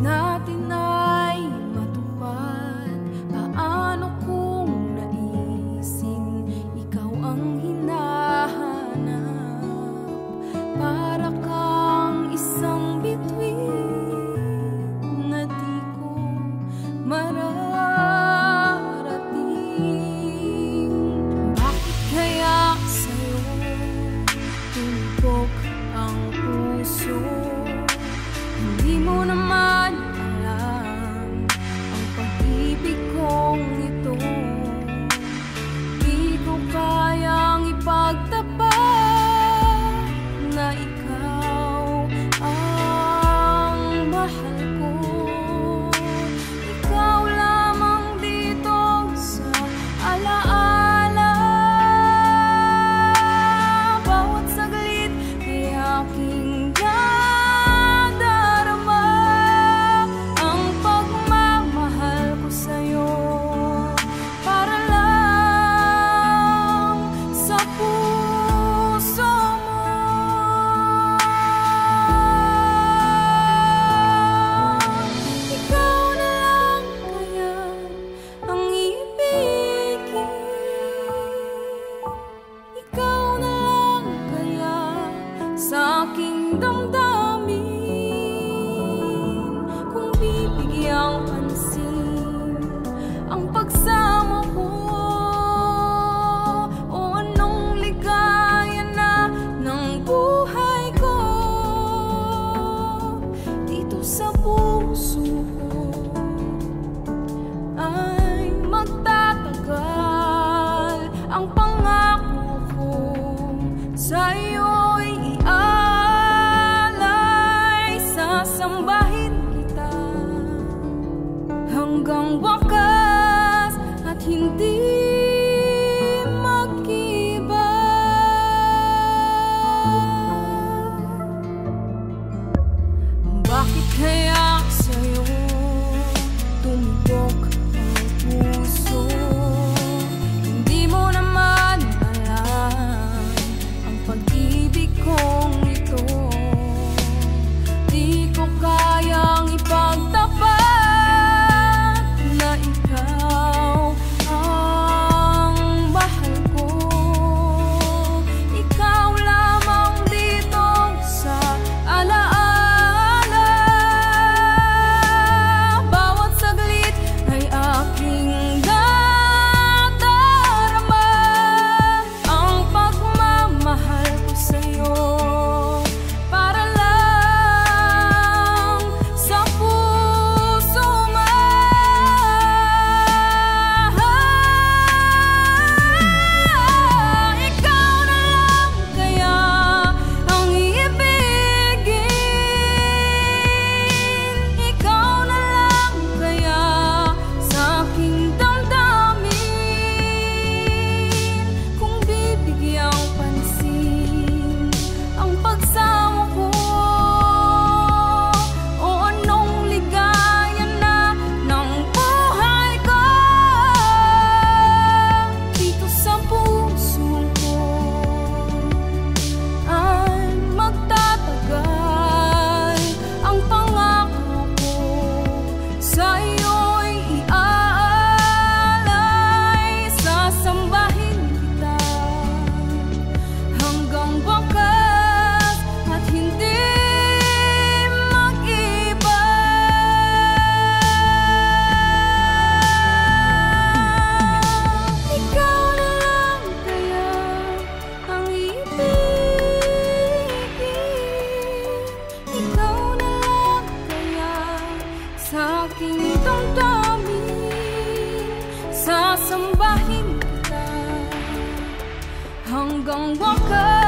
natin ay matupad. Paano kung naising ikaw ang hinahanap? Para kang isang bituin na di ko mararating. Bakit kaya sa'yo tumpok ang puso? Hindi mo naman alam ang pag-ibig kong ito. Di ko kayang ipagtapat na ikaw ang mahal ko. Ikaw lamang dito sa alaala. Bawat saglit ay aking nadarama ang pagmamahal ko sa'yo. Para lang sa puso mo. Ikaw na lang kaya ang ibigin. Ikaw na lang kaya sa aking damdamin. Kung bibigyang pansin ang pagsama ko, o anong ligaya na ng buhay ko. Dito sa puso ko ay magtatagal ang pangako ko. Sa'yo'y iaalay, sasambahin kita hanggang wakas at hindi mag-iba. Bakit kaya sa'yo tumbok ang puso? Hindi mo naman alam ang pag-ibig kong ito. Di ko kayang ipagtapat na ikaw ang mahal ko. Ikaw lamang dito sa alaala. Bawat saglit ay aking nadarama ang pagmamahal ko sa'yo. Para lang sa puso mo. Ikaw na lang kaya ang iibigin. Ikaw na lang kaya sa aking damdamin. Kung bibigyang pansin ang pagsama ko, o anong ligaya na ng buhay ko. Dito sa puso ko ay magtatagal ang pangako ko. Sa'yo'y iaalay, sasambahin kita hanggang wakas at hindi mag-iba. Ikaw na lang kaya ang ibigin. Ikaw na lang kaya sa aking damdamin. Sasambahin kita hanggang wakas.